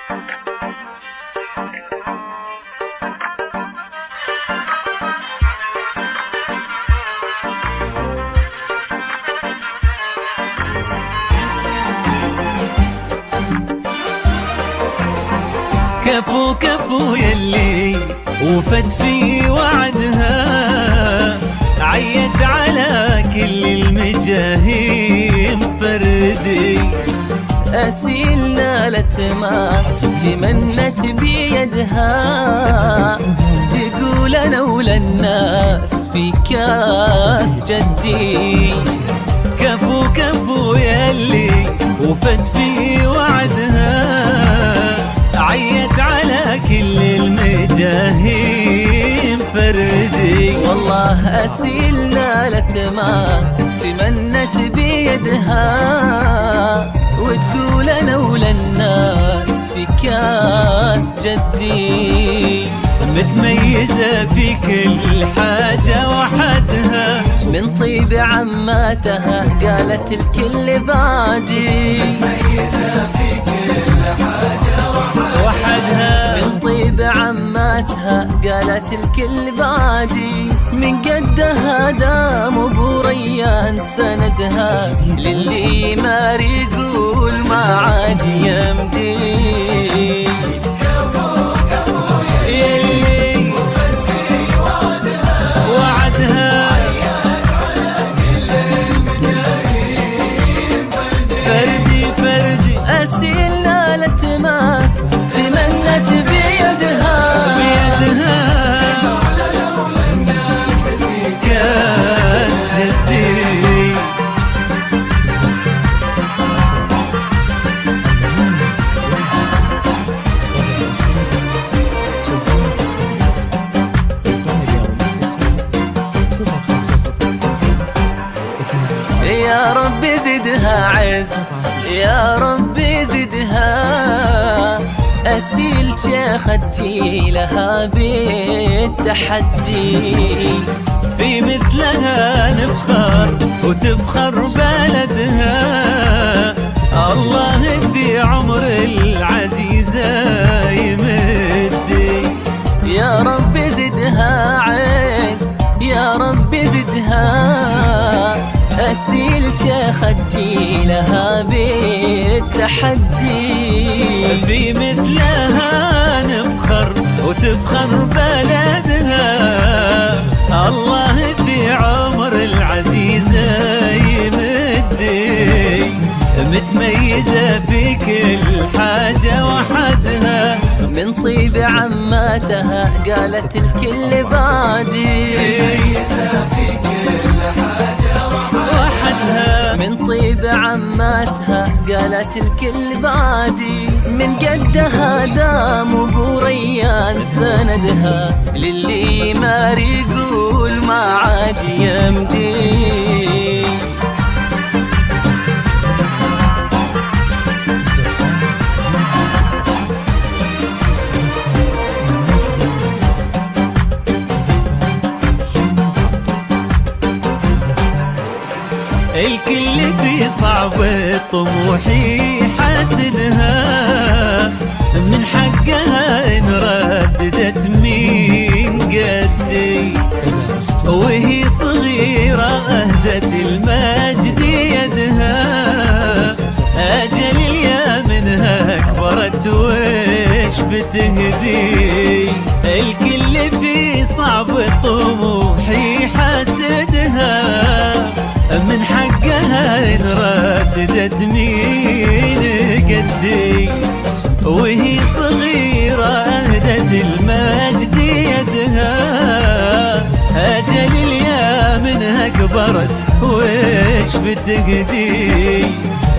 كفو كفو يلي وفت في وعدها، عيت على كل المجاهيم فردي. أسيل نالت ما تمنت بيدها، تقول أنا ولا الناس في كاس جدي. كفو كفو يلي وفت في وعدها، عيت على كل المجاهيم فردي. والله أسيل نالت ما تمنت بيدها، وتقول أنا ولا الناس في كاس جدي. متميزة في كل حاجة وحدها، من طيب عماتها قالت الكل بعدي. متميزة في كل حاجة وحدها، من طيب عماتها قالت الكل بعدي. من قدها دام ابو ريان سندها، للي ما يقول ما عاد يمدي. أسيل نالت ما تمنت بيدها، كاس جدي. يا رب زدها عز، يا رب زدها. أسيل شيخة تجيلها بالتحدي. في مثلها نفخر وتفخر بلدها، الله في عمر العزيزة يمدي. يا رب زدها عز، يا رب زدها. أسيل شيخة تجيلها بالتحدي. في مثلها نفخر وتفخر بلدها، الله في عمر العزيزة يمدي. متميزة في كل حاجة وحدها، من طيب عماتها قالت الكل بعدي. متميزة في كل حاجة وحدها، من طيب عماتها قالت الكل بعدي. من قدها دام ابو ريان سندها، للي ما يقول ما عاد يمدي. الكل في صعب طموحي حاسدها، من حقها إن رددت مين قدي. وهي صغيرة أهدت المجد يدها، أجل اليا منها كبرت وش بتهدي. الكل في صعب طموحي حاسدها، من حقها إن رددت مين قدي. وهي صغيرة أهدت المجد يدها، أجل اليا منها كبرت وش بتقدي.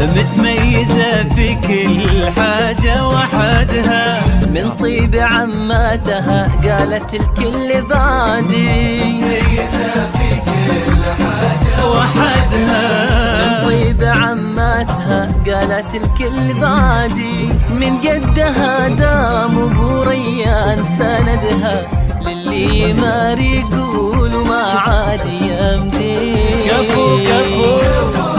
متميزة في كل حاجة وحدها، من طيب عماتها قالت الكل بعدي. متميزة في كل حاجة وحدها، من طيب عماتها قالت الكل بعدي. من قدها دام ابو ريان سندها، للي ما يقول ما عاد يمدي. كفو كفو